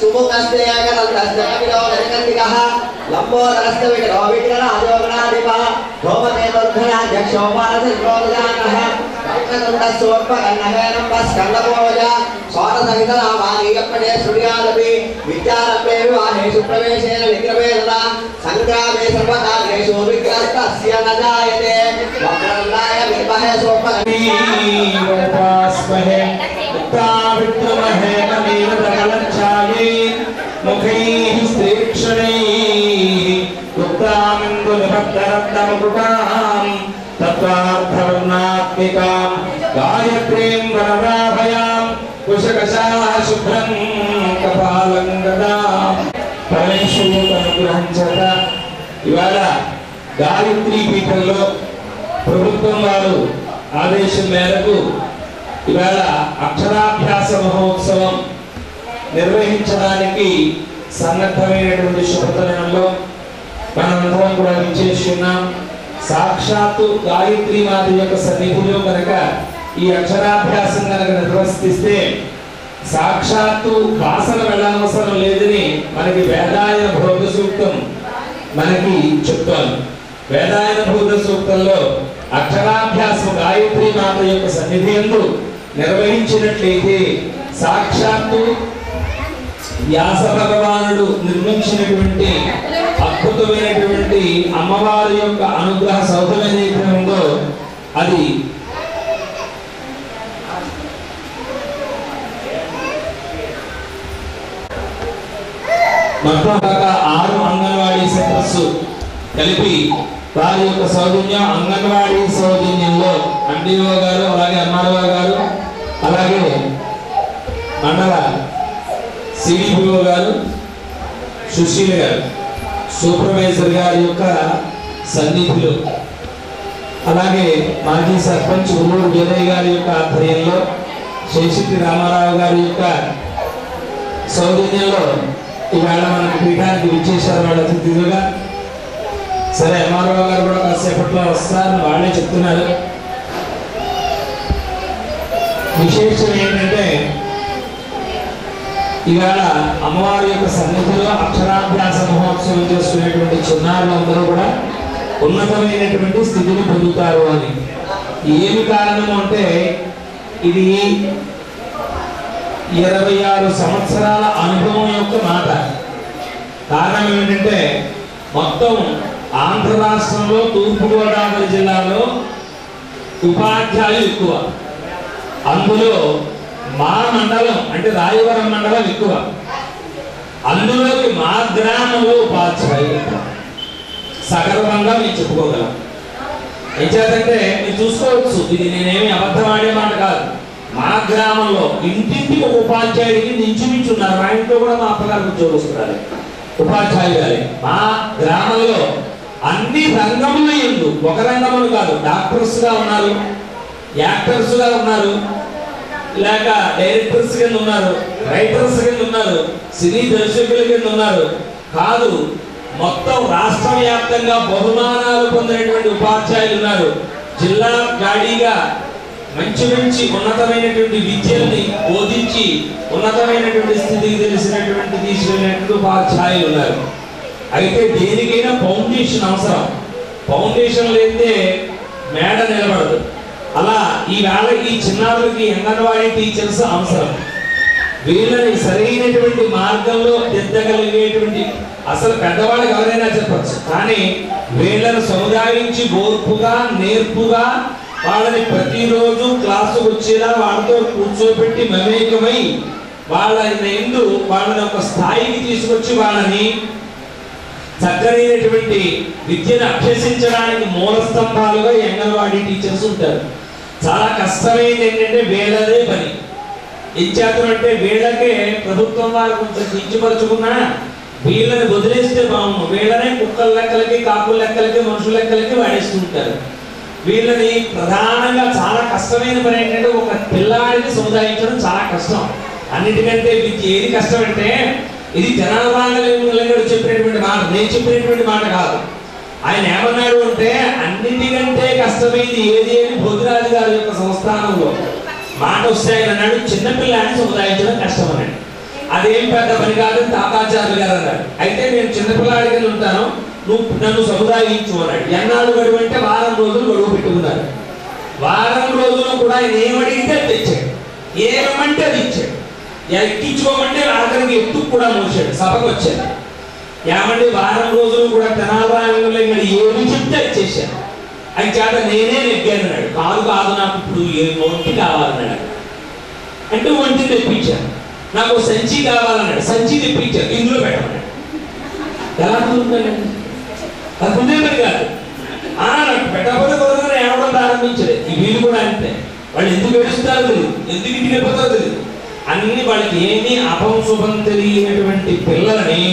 सुमुखस्ते अगनन्दस्ते विरोधनिकन्दिकः लम्बोदरस्ते विरोविग्रहाजोगणाधिपः धूमते दुर्धनाध्यक्षो मानसविरोधजानः कर्णकुण्डस्सोर्पकर्णहेनम्बस्कन्दपोवज स्वारसहितनामानीयपटे श्रुयादपि विद्यारम्भे विवाहेषु प्रवेशेन विग्रहेण सङ्ग्रामे सर्वकार्येषु विग्रहस्तस्य न जायते वक्रन्दाय विद्महे सोपस्महे उत्ताविद्महे नमीरदकलच्छाये मुखैः स्त्रीक्षणैः उत्तामिन्दुनिभक्तरत्नमुकुटां तत्त्वार्थवर्णात्मिकां गायत्रीं वरदाभयां कुशकशाः शुभ्रं कपालं गदां परमेश्वरुनुग्रहं చేత ఇవాళ గాయత్రీ పీఠంలో ప్రభుత్వం వారు ఆదేశం మేరకు ఇవాళ అక్షరాభ్యాస మహోత్సవం నిర్వహించడానికి సన్నద్ధమైనటువంటి శుభతరుణంలో మనందరం కూడా విచ్చేస్తున్నాం. సాక్షాత్తు గాయత్రీ మాత యొక్క సన్నిధిలో కనుక ఈ అక్షరాభ్యాసం కనుక నిర్వర్తిస్తే సాక్షాత్తు వాసన వెళ్ళనవసరం లేదని మనకి వేదాయన భౌత సూక్తం మనకి చెప్తాను. వేదాయన భౌత సూక్తంలో అక్షరాభ్యాసం గాయత్రీ మాత యొక్క సన్నిధి యందు నిర్వహించినట్లయితే సాక్షాత్తు వ్యాస భగవానుడు నిర్మించినటువంటి అద్భుతమైనటువంటి అమ్మవారి యొక్క అనుగ్రహ సౌధం ఏదైతే ఉందో అది మొత్తం 6 అంగన్వాడీ సెంటర్స్ కలిపి వారి యొక్క సౌజన్యం అంగన్వాడీ సౌజన్యంలో ఎండిఓ గారు అలాగే ఎంఆర్ఓ గారు అలాగే మండల సిడిపిఓ గారు సుశీల గారు సూపర్వైజర్ గారి యొక్క సన్నిధిలో అలాగే మాజీ సర్పంచ్ ఉల్లూరు జయయ్య గారి యొక్క ఆధ్వర్యంలో శేషిటి రామారావు గారి యొక్క సౌజన్యంలో ఇవాళ మనకి పీఠానికి విచ్చేశారు వాళ్ళ అతిథులుగా. సరే ఎంఆర్ఓ గారు కూడా కాసేపట్లో వస్తారని వాళ్ళే చెప్తున్నారు. విశేషం ఏంటంటే ఇవాళ అమ్మవారి యొక్క సన్నిధిలో అక్షరాభ్యాస మహోత్సవం చేసుకునేటువంటి చిన్నారులు అందరూ కూడా ఉన్నతమైనటువంటి స్థితిని పొందుతారు అని. ఏమి కారణము అంటే ఇది 26 సంవత్సరాల అనుభవం యొక్క మాట. కారణం ఏంటంటే మొత్తం ఆంధ్ర రాష్ట్రంలో తూర్పుగోదావరి జిల్లాలో ఉపాధ్యాయులు ఎక్కువ, అందులో మా మండలం అంటే రాయవరం మండలం ఎక్కువ, అందులోకి మా గ్రామంలో ఉపాధ్యాయులు సగర్వంగా మేము చెప్పుకోగలం. ఏం చేతంటే మీరు చూసుకోవచ్చు, ఇది నేనేమి అబద్ధం ఆడే మాట కాదు. మా గ్రామంలో ఇంటింటికి ఒక ఉపాధ్యాయుడికి నించుమించున్నారు. మా ఇంట్లో కూడా మా అప్పగారు ఉద్యోగం వస్తున్నారు ఉపాధ్యాయులు. మా గ్రామంలో అన్ని రంగముల యందు ఒక రంగములు కాదు, డాక్టర్స్ గా ఉన్నారు, యాక్టర్స్ గా ఉన్నారు, లేక డైరెక్టర్స్ కింద ఉన్నారు, రైటర్స్ కింద ఉన్నారు, సినీ దర్శకుల కింద ఉన్నారు. కాదు, మొత్తం రాష్ట్ర వ్యాప్తంగా బహుమానాలు పొందినటువంటి ఉపాధ్యాయులు ఉన్నారు. జిల్లా గాడిగా మంచి మంచి ఉన్నతమైనటువంటి విద్యల్ని బోధించి ఉన్నతమైనటువంటి స్థితికి తెలిసినటువంటి తీసుకునేటువంటి ఉపాధ్యాయులు ఉన్నారు. అయితే దేనికైనా ఫౌండేషన్ అవసరం. ఫౌండేషన్ లేదే మేడ నిలబడదు. అలా ఈవేళ ఈ చిన్నారులకి అంగన్వాడీ టీచర్స్ అవసరం. వీళ్ళని సరైనటువంటి మార్గంలో దిద్దగలిగేటువంటి, అసలు పెద్దవాళ్ళకి ఎవరైనా చెప్పచ్చు, కానీ వీళ్ళని సముదాయించి ఓర్పుగా నేర్పుగా వాళ్ళని ప్రతిరోజు క్లాసుకు వచ్చేలా వాళ్ళతో కూర్చోబెట్టి మమేకమై వాళ్ళ ఎందు వాళ్ళని ఒక స్థాయికి తీసుకొచ్చి వాళ్ళని చక్కనైనటువంటి విద్యను అభ్యసించడానికి మూల స్తంభాలుగా అంగన్వాడీ టీచర్స్ ఉంటారు. చాలా కష్టమైనది ఏంటంటే వీళ్ళదే పని. ఇచ్చేతనంటే వీళ్ళకే ప్రభుత్వం వారు కొంచెం కించపరుచుకున్నా వీళ్ళని వదిలేస్తే బాగుండు. వీళ్ళనే కుక్కల లెక్కలకి, కాకుల లెక్కలకి, మనుషుల లెక్కలకి వాడేస్తుంటారు. వీళ్ళని ప్రధానంగా చాలా కష్టమైన పని ఏంటంటే ఒక పిల్లాడిని సముదాయించడం చాలా కష్టం. అన్నిటికంటే విద్య ఏది కష్టం అంటే, ఇది జనాభాంగలేముడు చెప్పినటువంటి మాట, నేను చెప్పినటువంటి మాట కాదు. ఆయన ఏమన్నాడు అంటే, అన్నిటికంటే కష్టమైంది ఏది అని భోగిరాజు గారి యొక్క సంస్థానంలో మాట వస్తే ఆయన అన్నాడు, చిన్నపిల్లాన్ని సముదాయించడం కష్టం అన్నాడు. అదేం పెద్ద పని కాదని తాతాచార్యులు గారు అన్నాడు. అయితే నేను చిన్నపిల్లాడిగా ఉంటాను, నువ్వు నన్ను సముదాయించు అన్నాడు. ఎన్నాళ్ళు గడువు అంటే వారం రోజులు గడువు పెట్టుకున్నారు. వారం రోజులు కూడా ఆయన ఏమడిగితే తెచ్చాడు, ఏమంటే అది ఇచ్చాడు. ఎక్కించుకోమంటే ఆఖరికి ఎత్తుకు కూడా మోసాడు. సభకు వచ్చాడు. ఏమంటే వారం రోజులు కూడా తెనాలి ఏమి చెప్తే ఇచ్చేసాను. అది చేత నేనే నెగ్గాను అన్నాడు. కాదు కాదు, నాకు ఇప్పుడు ఒంటి కావాలన్నాడు. అంటే ఒంటి తెప్పించాను. నాకు సంచి కావాలన్నాడు. సంచి తెప్పించాను. ఇందులో పెట్టమన్నాడు. ఎలా కుదురుతాడండి? అది కుదిరే పని కాదు. నాకు పెట్టకపోతే కుదరదని ఏడవడం ప్రారంభించలేదు. ఈ వీళ్ళు కూడా అంతే. వాళ్ళు ఎందుకు ఏడుస్తారో తెలియదు, ఎందుకు ఇంటికి వెళ్ళిపోతారో తెలియదు. అన్ని వాళ్ళకి ఏమీ అపంశుభం తెలియనటువంటి పిల్లలని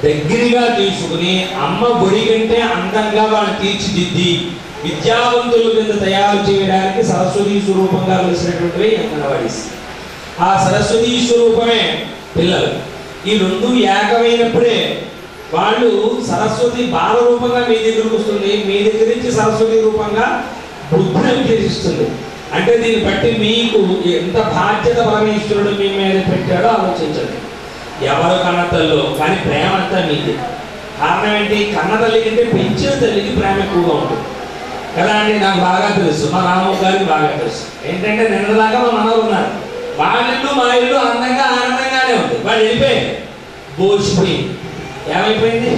దగ్గరగా తీసుకుని అమ్మ బొడి కంటే అందంగా వాళ్ళని తీర్చిదిద్ది విద్యావంతుల కింద తయారు చేయడానికి సరస్వతీ స్వరూపంగా వెలిసినటువంటివి అంగన్వాడీస్. ఆ సరస్వతీ స్వరూపమే పిల్లలు. ఈ రెండు ఏకమైనప్పుడే వాళ్ళు సరస్వతి బాల రూపంగా మీ దగ్గరకు వస్తుంది, మీ దగ్గర నుంచి సరస్వతి రూపంగా బుద్ధిని అభిషేకిస్తుంది. అంటే దీన్ని బట్టి మీకు ఎంత బాధ్యత పరమేశ్వరుడు మీ మీద పెట్టాడో ఆలోచించండి. ఎవరు కన్నతల్లో కానీ ప్రేమ అంతా మీది. కారణం ఏంటి? కన్నతల్లి కంటే పెంచిన తల్లికి ప్రేమ ఎక్కువగా ఉంటుంది కదా అండి. నాకు బాగా తెలుసు, మా రామయ్య గారికి బాగా తెలుసు. ఏంటంటే నిన్నదాకా మా మనవరు ఉన్నారు. వాళ్ళ ఇల్లు మా ఇల్లు అందంగా ఆనందంగానే ఉంది. వాళ్ళు వెళ్ళిపోయారు, బోసిపోయింది. ఏమైపోయింది?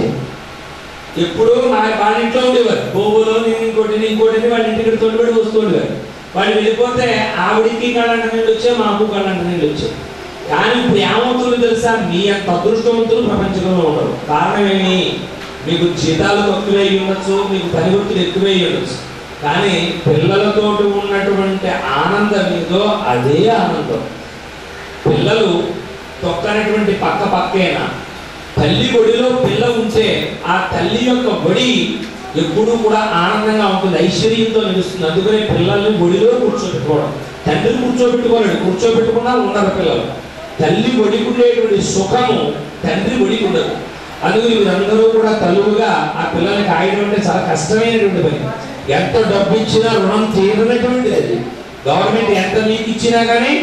ఎప్పుడు వాళ్ళ ఇంట్లో ఉండేవారు. బోబులో ఇంకోటి వాళ్ళ ఇంటికి తోడుబడి వస్తూ ఉండేవారు. వాళ్ళు వెళ్ళిపోతే ఆవిడికి కళ్ళంట నీళ్ళు వచ్చాయి, మాకు కళ్ళంట నీళ్ళు వచ్చాయి. కానీ ఇప్పుడు ఏమవుతుందో తెలుసా? మీ అంత అదృష్టవంతులు ప్రపంచంలో ఉండరు. కారణం ఏమి? మీకు జీతాలు తక్కువే ఉండొచ్చు, మీకు పని వృత్తులు ఎక్కువే ఉండొచ్చు, కానీ పిల్లలతో ఉన్నటువంటి ఆనందం ఏదో అదే ఆనందం. పిల్లలు తొక్కనటువంటి పక్కేనా? తల్లి ఒడిలో పిల్ల ఉంటే ఆ తల్లి యొక్క ఒడి ఎప్పుడూ కూడా ఆనందంగా ఉంటుంది, ఐశ్వర్యంతో నిలుస్తుంది. అందుకనే పిల్లల్ని ఒడిలో కూర్చోబెట్టుకోవడం. తండ్రిని కూర్చోబెట్టుకోలేడు, కూర్చోబెట్టుకున్నా ఉండరు పిల్లలు. తల్లి ఒడికుండేటువంటి సుఖము తండ్రి ఒడికి ఉండదు. అందుకని వీరందరూ కూడా తల్లులుగా ఆ పిల్లల్ని కాయడం అంటే చాలా కష్టమైనటువంటి పని. ఎంత డబ్బు ఇచ్చినా రుణం తీరనటువంటిది అది. గవర్నమెంట్ ఎంత మీకు ఇచ్చినా కానీ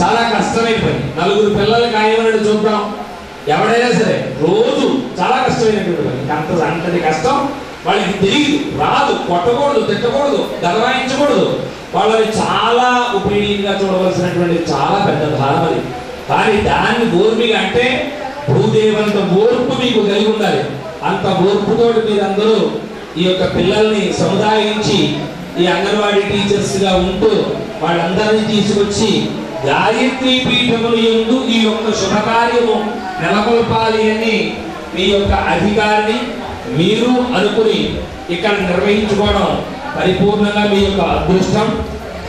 చాలా కష్టమైన పని. నలుగురు పిల్లలు కాయమని చూద్దాం, ఎవడైనా సరే రోజు చాలా కష్టమైనటువంటి పని. అంతది కష్టం వాళ్ళకి తెలియదు, రాదు. కొట్టకూడదు, తిట్టకూడదు, గర్వాయించకూడదు. వాళ్ళని చాలా ఉపయోగంగా చూడవలసినటువంటి చాలా పెద్ద భారం అది. కానీ దాన్ని ఓర్మిగా అంటే భూదేవంత ఓర్పు మీకు కలిగి ఉండాలి. అంత ఓర్పుతో మీరందరూ ఈ యొక్క పిల్లల్ని సముదాయించి ఈ అంగన్వాడీ టీచర్స్ గా ఉంటూ వాళ్ళందరినీ తీసుకొచ్చి గాయత్రీ పీఠములు యందు ఈ యొక్క శుభకార్యము నెలకొల్పాలి అని మీ యొక్క అధికారిని మీరు అనుకుని ఇక్కడ నిర్వహించుకోవడం పరిపూర్ణంగా మీ యొక్క అదృష్టం.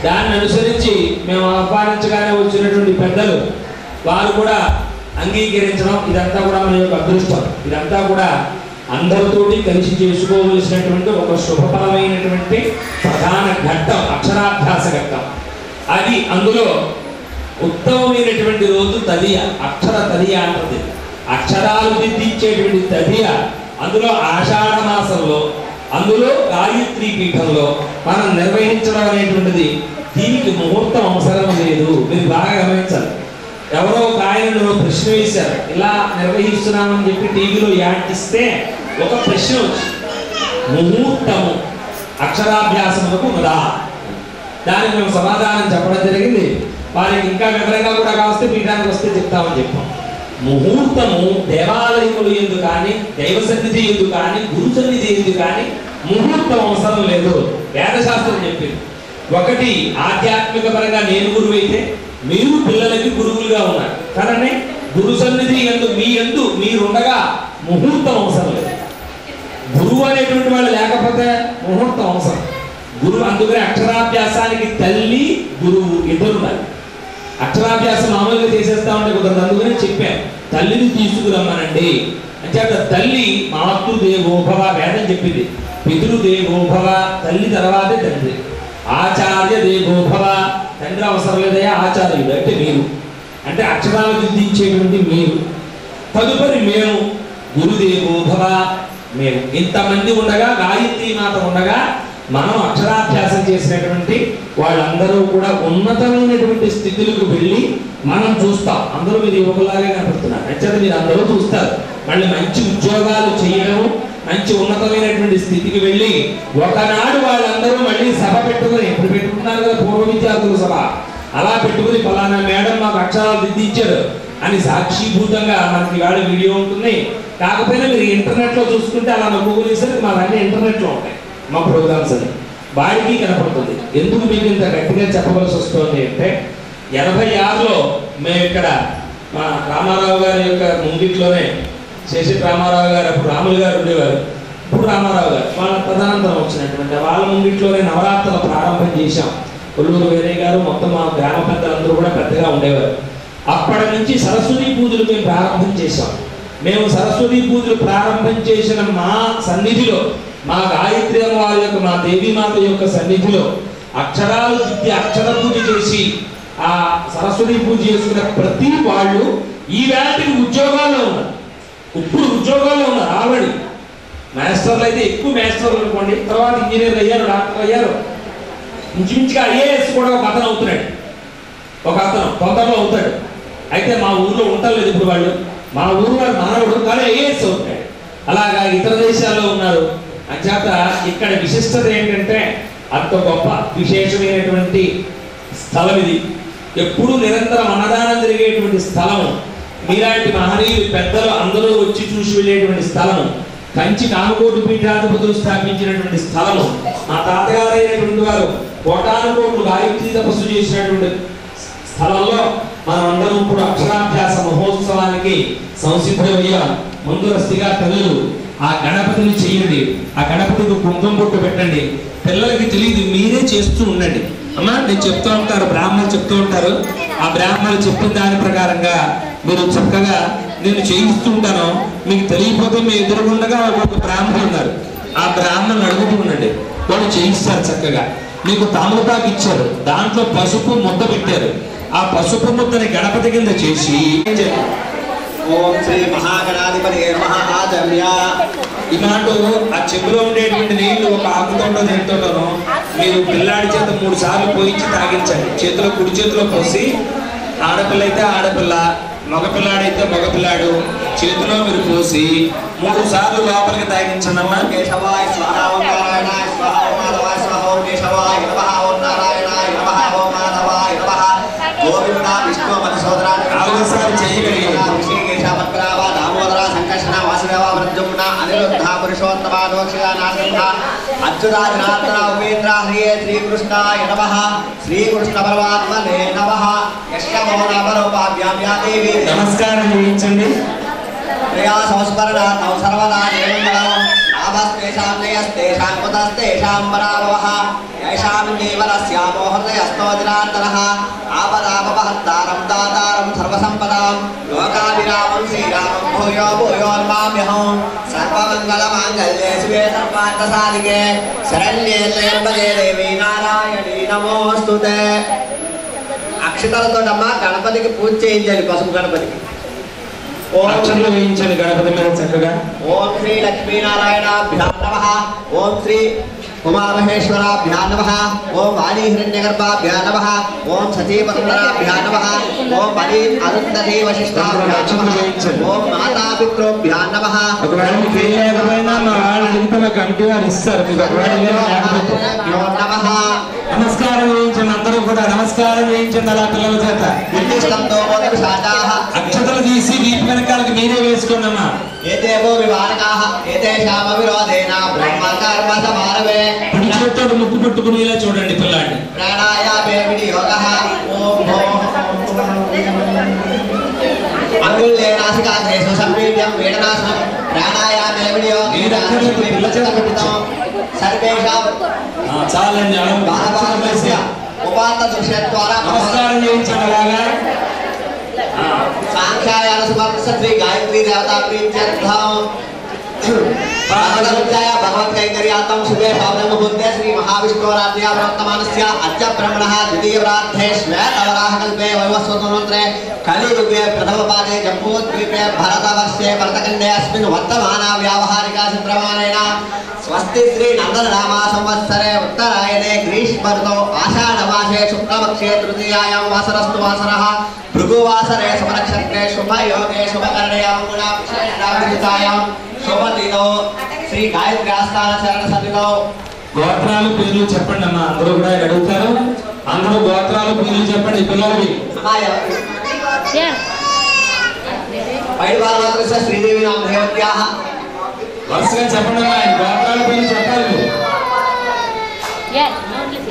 దాన్ని అనుసరించి మేము ఆహ్వానించగానే వచ్చినటువంటి పెద్దలు వారు కూడా అంగీకరించడం, ఇదంతా కూడా మన యొక్క అదృష్టం. ఇదంతా కూడా అందరితోటి కలిసి చేసుకోవలసినటువంటి ఒక శుభఫలమైనటువంటి ప్రధాన ఘట్టం, అక్షరాభ్యాస ఘట్టం. అది అందులో ఉత్తమమైనటువంటి రోజు తదియ, అక్షర తదియ అంటది. అక్షరాలు దిద్దించేటువంటి తదియ అందులో ఆషాఢ మాసంలో, అందులో గాయత్రీ పీఠంలో మనం నిర్వహించడం అనేటువంటిది. దీనికి ముహూర్తం అవసరం లేదు, మీరు బాగా గమనించాలి. ఎవరో ఒక ఆయన ప్రశ్న వేశారు, ఇలా నిర్వహిస్తున్నామని చెప్పి టీవీలో యాటిస్తే ఒక ప్రశ్న వచ్చి ముహూర్తము అక్షరాభ్యాసములకు ముదా. దానికి మేము సమాధానం చెప్పడం జరిగింది. వారికి ఇంకా వివరంగా కూడా కావస్తే పీఠానికి వస్తే చెప్తామని చెప్పాం. ముహూర్తము దేవాలయములు ఎందు కానీ, దైవ సన్నిధి ఎందు కానీ, గురు సన్నిధి ఎందు కానీ ముహూర్తం అవసరం లేదు. వేదశాస్త్రం చెప్పింది. ఒకటి ఆధ్యాత్మిక పరంగా నేను గురువు అయితే మీరు పిల్లలకి గురువులుగా ఉన్నారు కదండి. గురు సన్నిధి ఎందు మీరుండగా ముహూర్తం అవసరం లేదు. గురువు అనేటువంటి వాళ్ళు లేకపోతే ముహూర్తం అవసరం. గురువు అందుకనే అక్షరాభ్యాసానికి తల్లి గురువు ఇద్దరున్నారు. అక్షరాభ్యాసం మామూలుగా చేసేస్తా ఉంటే కుదరదు. అందుకనే చెప్పాను, తల్లిని తీసుకురమ్మనండి అంటే తల్లి మాతృదేవోభవ వేదం చెప్పింది. పితృదేవోభవ తల్లి తర్వాతే తండ్రి. ఆచార్య దేవోభవ తండ్రి అవసరం లేదయా, ఆచార్యుడు అంటే మీరు, అంటే అక్షరాలు దిద్దించేటువంటి మీరు. తదుపరి మేము గురుదేవోభవ. మేము ఇంతమంది ఉండగా, గాయత్రీ మాత ఉండగా మనం అక్షరాభ్యాసం చేసినటువంటి వాళ్ళందరూ కూడా ఉన్నతమైనటువంటి స్థితులకు వెళ్ళి మనం చూస్తాం. అందరూ మీరు యువకులాగే కనపడుతున్నారు, నచ్చదు మీరు అందరూ చూస్తారు. మళ్ళీ మంచి ఉద్యోగాలు చేయడం, మంచి ఉన్నతమైనటువంటి స్థితికి వెళ్ళి ఒకనాడు వాళ్ళందరూ మళ్ళీ సభ పెట్టుకుని, ఇప్పుడు పెట్టుకున్నారు కదా పూర్వ విద్యార్థుల సభ, అలా పెట్టుకుని ఫలానా మేడం మాకు అక్షరాలు దిద్దించారు అని సాక్షిభూతంగా మనకి వాళ్ళ వీడియో ఉంటుంది. కాకపోయినా మీరు ఇంటర్నెట్లో చూసుకుంటే అలా నొక్కునేసరికి మాకు ఇంటర్నెట్లో ఉంటాయి మా ప్రోగ్రామ్స్ అని వాడికి కనపడుతుంది. ఎందుకు మీకు ఇంత గట్టిగా చెప్పవలసి వస్తుంది అంటే 86లో మేము ఇక్కడ మా రామారావు గారి యొక్క ముంగిట్లోనే, శేషి రామారావు గారు అప్పుడు రాములు గారు ఉండేవారు, ఇప్పుడు రామారావు గారు వాళ్ళ ప్రధానంతరం వచ్చినటువంటి వాళ్ళ ముంగిట్లోనే నవరాత్రులు ప్రారంభం చేశాం. కొల్లూరు వేరే గారు మొత్తం మా గ్రామ పెద్దలందరూ కూడా పెద్దగా ఉండేవారు. అప్పటి నుంచి సరస్వతీ పూజలు మేము ప్రారంభం చేశాం. మేము సరస్వతీ పూజలు ప్రారంభం చేసిన మా సన్నిధిలో, మా గాయత్రి వారి యొక్క, మా దేవీమాత యొక్క సన్నిధిలో అక్షరాలు దిద్ది అక్షర పూజ చేసి ఆ సరస్వతీ పూజ చేసుకున్న ప్రతి వాళ్ళు ఈ వేళకి ఉద్యోగాల్లో ఉన్నారు. ఇప్పుడు ఉద్యోగాల్లో ఉన్నారు ఆల్రెడీ. మాస్టర్లు అయితే ఎక్కువ మాస్టర్లు అనుకోండి, తర్వాత ఇంజనీర్లు అయ్యారు, డాక్టర్ అయ్యారు, ఇంచుమించుగా ఐఏఎస్ కూడా ఒక అతను అవుతున్నాడు, ఒక అతను తొందరలో అవుతాడు. అయితే మా ఊర్లో ఉండలేదు ఇప్పుడు వాళ్ళు, మా ఊరు వాడు మానవుడు కానీ ఐఏఎస్ అవుతాడు. అలాగా ఇతర దేశాల్లో ఉన్నారు. అంచేత ఇక్కడ విశిష్టత ఏంటంటే అంత గొప్ప విశేషమైనటువంటి స్థలం ఇది. ఎప్పుడూ నిరంతరం అన్నదానం జరిగేటువంటి స్థలము, మీలాంటి మహనీయులు పెద్దలు అందరూ వచ్చి చూసి వెళ్ళేటువంటి స్థలము, కంచి కామకోటి పీఠాధిపతులు స్థాపించినటువంటి స్థలము, మా తాతగారైనటువంటి వారు కోటానుకోట్లు గాయత్రి తపస్సు చేసినటువంటి స్థలంలో మనం అందరం ఇప్పుడు అక్షరాభ్యాస మహోత్సవానికి సంసిద్ధమయ్యాం. ముందరస్తిగా తల్లులు ఆ గణపతిని చెయ్యండి, ఆ గణపతికి కుంకుమ బొట్టు పెట్టండి. పిల్లలకి తెలియదు, మీరే చేస్తూ ఉండండి. అమ్మా నేను చెప్తూ ఉంటారు, బ్రాహ్మణులు చెప్తూ ఉంటారు, ఆ బ్రాహ్మణులు చెప్పిన దాని ప్రకారంగా మీరు చక్కగా నేను చేయిస్తూ ఉంటాను. మీకు తెలియకపోతే మీ ఎదురుగుండగా ఒక బ్రాహ్మణులు ఉన్నారు, ఆ బ్రాహ్మణులు అడుగుతూ ఉండండి, వాళ్ళు చేయిస్తారు చక్కగా. మీకు తామలపాకు ఇచ్చారు, దాంట్లో పసుపు ముద్ద పెట్టారు, ఆ పసుపు ముద్దని గణపతి కింద చేసి ఓం శ్రీ మహాగణాధిపతి ఇమాంటూ ఆ చెంబులో ఉండేటువంటి నీళ్లు ఒక ఆకుతోటో దేనితోటోనో మీరు పిల్లాడి చేత 3 సార్లు పోయించి తాగించండి. చేతిలో కుడి చేతిలో పోసి, ఆడపిల్ల అయితే ఆడపిల్ల, మగపిల్లాడైతే మగపిల్లాడు చేతిలో మీరు పోసి 3 సార్లు లోపలికి తాగించండి. అమ్మా కేశవాయ స్వాహ ఓం నారాయణాయ స్వాహ ఓం మాధవాయ స్వాహ ఓం కేశవాయ నమః ఓం నారాయణాయ నమః ఓం మాధవాయ నమః గోవింద విష్ణు మధుసూదన ఆలోసారి చేయగలిగారు. శ్రీకేశవక్రావ దామోదర సంకర్షణ వాసుదేవ ప్రద్యుమ్న అనిరుద్ధ పురుషోత్తమ దోక్షిణాసింహ అచ్యుతాజనార్దన ఉపేంద్ర హరియే శ్రీకృష్ణాయ నమః శ్రీకృష్ణ పరమాత్మనే నమః యశ్యమోనవరూపాభ్యాం యా దేవి నమస్కారం చేయించండి. ప్రియా సంస్మరణార్థం సర్వదా నిర్మలం నామస్తేషాం జయస్తేషాం కుతస్తేషాం పరాభవః యైషాం జీవనస్యామో హృదయస్థో దినార్దనః ఆపదాపహర్తారం దాతారం సర్వసంపదాం లోకాభిరామం శ్రీరామం భూయో భూయోర్మామ్యహం సర్వమంగళమాంగళ్యే శివే సర్వార్థసాధికే శరణ్యే త్రయంబకే దేవి నారాయణీ నమోస్తుతే. అక్షతలతోటమ్మా గణపతికి పూజ చేయించండి, పసుపు గణపతికి. అక్షరాలు వేయించండి గణపతి మీద చక్కగా. ఓం శ్రీ లక్ష్మీనారాయణాభ్యాం నమః ఓం శ్రీ ఉమామహేశ్వరాభ్యాం నమః ఓం వాణీహిరణ్యగర్భాభ్యాం నమః ఓం సతీపసుందరాభ్యాం నమః ఓం పరీ అరుంధతీ వశిష్ఠాభ్యాం నమః ఓం మాతాపితృభ్యాం నమః. ఒకవేళ మీకు ఏం లేకపోయినా మా వాళ్ళు ఇంతలో కమిటీ వారు ఇస్తారు మీకు. నమః నమస్కారం చేయించండి, అందరూ కూడా నమస్కారం చేయించండి అలా పిల్లల చేత. అక్షతలు తీసి వీటి వెనకాలకి మీరే వేసుకోండి అమ్మా. ఏతేవో వివారకాః ఏతేషామ విరోధేన బ్రహ్మకర్మ సమారవే. పుట్టుకొట్టు ముక్కు పట్టుకునేలా చూడండి పిల్లాడిని. ప్రాణాయామే వినియోగః ఓం అంగుళే నాసికాగ్రేషు సంపీడ్యం వేదనాశనం ప్రాణాయామే వినియోగేన సర్వేషాం చాలండి ఉపాంత దృశ్యద్వారా నమస్కారం చేయించండి అలాగా. సాంఖ్యాయాన సమర్పణ శ్రీ గాయత్రీ దేవతా ప్రీత్యర్థం భగవత్ కైంకర్యార్థం శుభే భావన ముహూర్తే శ్రీ మహావిష్ణురాజ్ఞా ప్రవర్తమానస్య అద్య బ్రహ్మణః ద్వితీయ ప్రార్థే శ్వేతవరాహ కల్పే వైవస్వతన్వంతరే కలియుగే ప్రథమ పాదే జంబూద్వీపే భరతవర్షే భరతఖండే అస్మిన్ వర్తమాన వ్యావహారికా ప్రమాణేన स्वस्ति श्री नंदन नामा संवत्सरे उत्तरायणे ग्रीष्म ऋतौ आषाढ़ मासे शुक्लपक्षे तृतीयायां वासरस्तु वासरः भृगुवासरे शुभनक्षत्रे शुभयोगे शुभकर्णयां गुणाक्षराभिजितायां शुभदिनौ श्री गायत्री आस्थान शरण सन्निधौ గోత్రాలు పేర్లు చెప్పండి అమ్మా. అందరూ కూడా అడుగుతారు. అందరూ గోత్రాలు పేర్లు చెప్పండి పిల్లలకి. पैडवालमात्रस्य श्रीदेवी नाम देवत्याः వరుసగా చెప్పండి అమ్మా. గోత్రాల పేర్లు చెప్పాలి.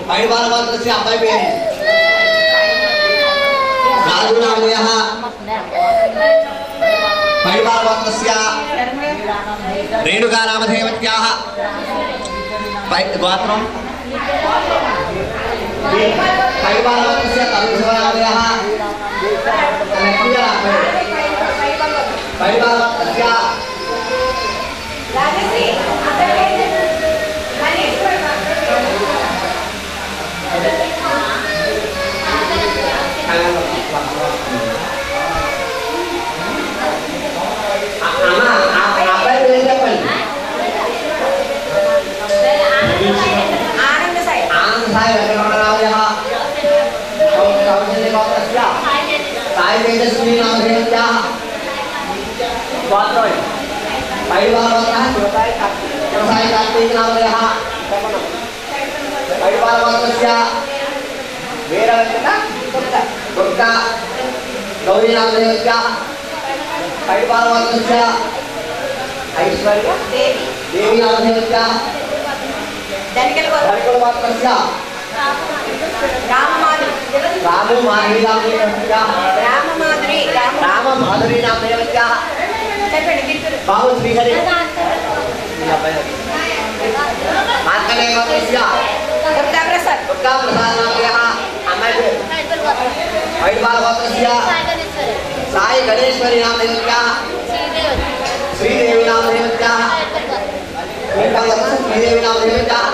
पैडवालमात्रस्य अब्बाई पेरु राजू नामधेयः पैडवालमात्रस्य रेणुका नामधेयवत्याः गोत्रं पैडवालमात्रस्य तरुणनामधेयः पैडवालमात्रस्य साई तेजस्वी नाम देवत्याः गोत्रं पैडवालमात्रः साई कार्तिक नामधेयः पैडवालमात्रस्य वीरवतिना दुर्गा गौरी नामधेयत्याः पैडवालमात्रस्य ऐश्वर्या देवी नामधेयत्याः धनिकलमात्रस्य राममाधुरी नामधेयत्याः बाहु श्रीहरि मार्कण्डेयमात्रस्य दुर्गाप्रसाद नामधेयः पैडवालमात्रस्य साई गणेश्वरी नामधेयत्याः श्रीदेवी नामधेयत्याः श्रीदेवी नामधेयत्याः